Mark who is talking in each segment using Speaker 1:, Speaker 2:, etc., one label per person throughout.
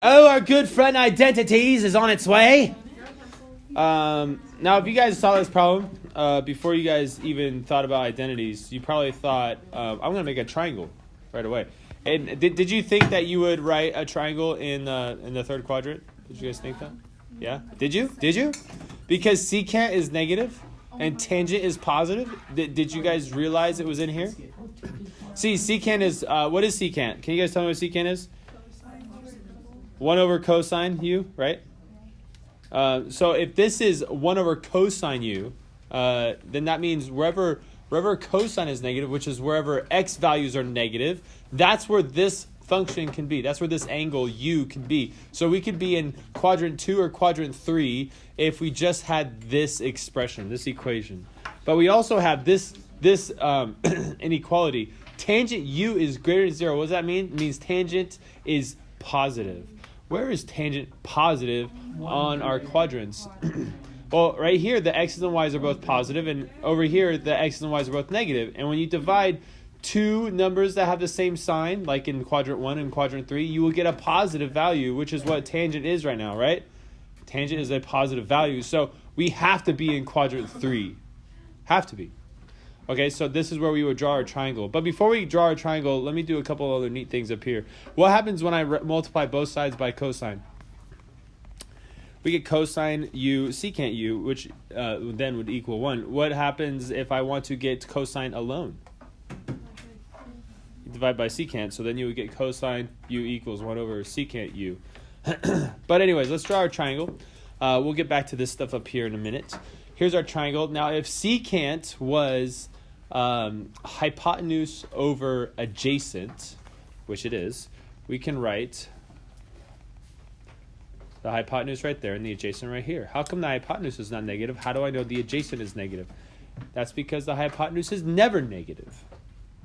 Speaker 1: Oh, our good friend Identities is on its way. Now, if you guys saw this problem, before you guys even thought about identities, you probably thought, I'm going to make a triangle right away. And did you think that you would write a triangle in the third quadrant? Did you guys think that? Yeah? Did you? Because secant is negative and tangent is positive. Did you guys realize it was in here? See, secant is, what is secant? Can you guys tell me what secant is? 1 over cosine u, right? So if this is 1 over cosine u, then that means wherever cosine is negative, which is wherever x values are negative, that's where this function can be. That's where this angle u can be. So we could be in quadrant 2 or quadrant 3 if we just had this expression, this equation. But we also have this inequality. Tangent u is greater than 0. What does that mean? It means tangent is positive. Where is tangent positive on our quadrants? Well, right here, the x's and y's are both positive, and over here, the x's and y's are both negative. And when you divide two numbers that have the same sign, like in quadrant 1 and quadrant 3, you will get a positive value, which is what tangent is right now, right? Tangent is a positive value. So we have to be in quadrant 3. Have to be. Okay, so this is where we would draw our triangle. But before we draw our triangle, let me do a couple other neat things up here. What happens when I multiply both sides by cosine? We get cosine u secant u, which then would equal 1. What happens if I want to get cosine alone? You divide by secant, so then you would get cosine u equals 1 over secant u. But anyways, let's draw our triangle. We'll get back to this stuff up here in a minute. Here's our triangle. Now, if secant was hypotenuse over adjacent, which it is, we can write the hypotenuse right there and the adjacent right here. How come the hypotenuse is not negative? How do I know the adjacent is negative? That's because the hypotenuse is never negative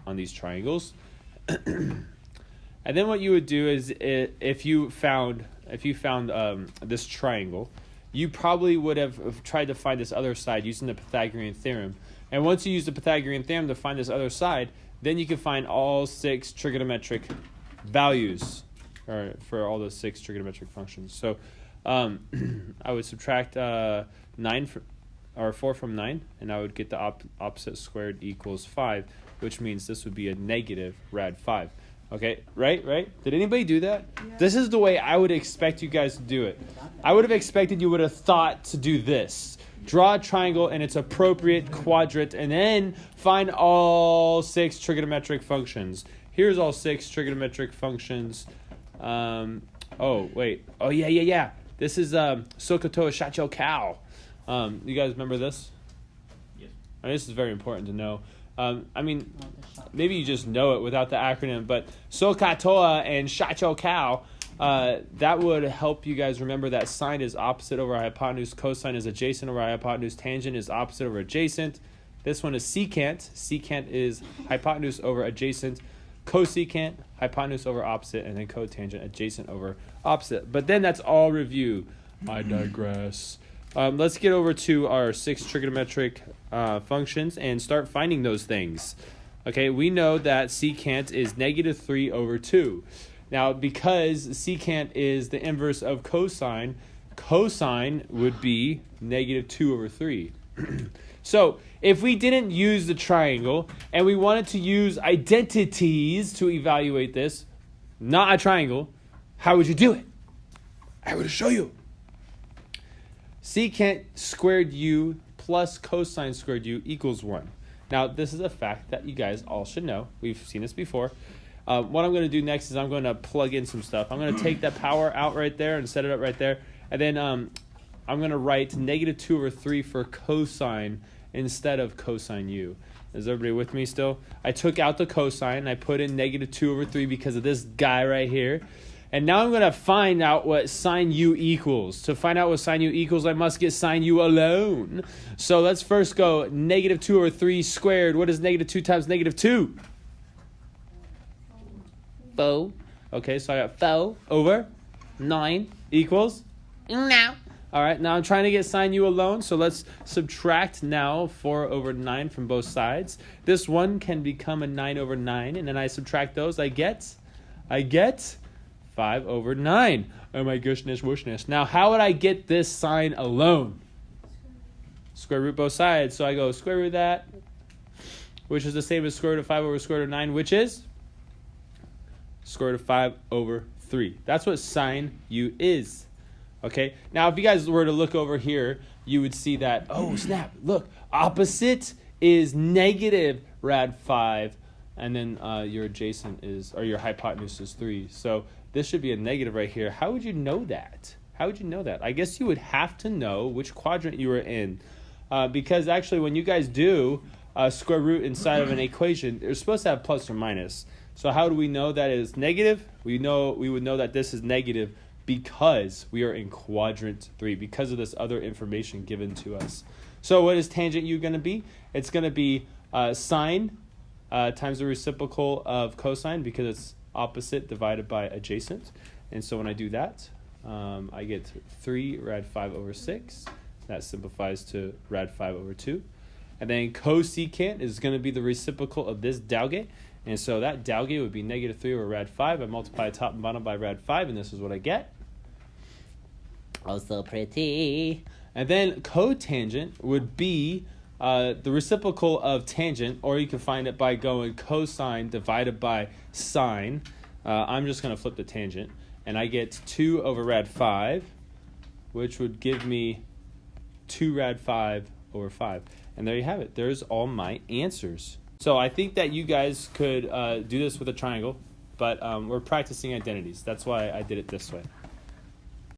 Speaker 1: on these triangles. And then what you would do is if you found this triangle, you probably would have tried to find this other side using the Pythagorean theorem. And once you use the Pythagorean theorem to find this other side, then you can find all 6 trigonometric values for all the 6 trigonometric functions. So I would subtract 4 from 9, and I would get the opposite squared equals 5, which means this would be a negative rad 5. Okay, right? Did anybody do that? Yeah. This is the way I would expect you guys to do it. I would have expected you would have thought to do this. Draw a triangle in its appropriate quadrant, and then find all 6 trigonometric functions. Here's all 6 trigonometric functions. Oh, yeah. This is Sokoto Shacho Cow. You guys remember this? Yes. This is very important to know. Maybe you just know it without the acronym, but Sokatoa and Shacho Cow, that would help you guys remember that sine is opposite over hypotenuse, cosine is adjacent over hypotenuse, tangent is opposite over adjacent. This one is secant. Secant is hypotenuse over adjacent, cosecant, hypotenuse over opposite, and then cotangent, adjacent over opposite. But then that's all review. I digress. Let's get over to our 6 trigonometric functions and start finding those things. Okay, we know that secant is negative 3 over 2. Now, because secant is the inverse of cosine, cosine would be negative 2 over 3. So, if we didn't use the triangle and we wanted to use identities to evaluate this, not a triangle, how would you do it? I would show you. Secant squared u plus cosine squared u equals 1. Now, this is a fact that you guys all should know. We've seen this before. What I'm going to do next is I'm going to plug in some stuff. I'm going to take that power out right there and set it up right there. And then I'm going to write negative 2 over 3 for cosine instead of cosine u. Is everybody with me still? I took out the cosine. I put in negative 2 over 3 because of this guy right here. And now I'm going to find out what sine u equals. To find out what sine u equals, I must get sine u alone. So let's first go negative 2 over 3 squared. What is negative 2 times negative 2? 4. Okay, so I got 4 over 9 equals?
Speaker 2: No.
Speaker 1: All right, now I'm trying to get sine u alone. So let's subtract now 4 over 9 from both sides. This one can become a 9 over 9. And then I subtract those. I get 5 over 9. Oh my goodness, whooshness. Now, how would I get this sign alone? Square root both sides. So I go square root of that, which is the same as square root of 5 over square root of 9, which is square root of 5 over 3. That's what sine u is. Okay? Now, if you guys were to look over here, you would see that, oh, snap, look, opposite is negative rad 5, and then your adjacent is, or your hypotenuse is 3. So this should be a negative right here. How would you know that? How would you know that? I guess you would have to know which quadrant you were in. Because actually when you guys do square root inside of an equation, they're supposed to have plus or minus. So how do we know that it is negative? We would know that this is negative because we are in quadrant 3, because of this other information given to us. So what is tangent u going to be? It's going to be sine times the reciprocal of cosine, because it's opposite divided by adjacent. And so when I do that, I get 3 rad 5 over 6. That simplifies to rad 5 over 2. And then cosecant is going to be the reciprocal of this dalgate. And so that dalgate would be negative 3 over rad 5. I multiply top and bottom by rad 5, and this is what I get. Oh, so pretty. And then cotangent would be the reciprocal of tangent, or you can find it by going cosine divided by sine. I'm just going to flip the tangent, and I get 2 over rad 5, which would give me 2 rad 5 over 5. And there you have it. There's all my answers. So I think that you guys could do this with a triangle, but we're practicing identities. That's why I did it this way.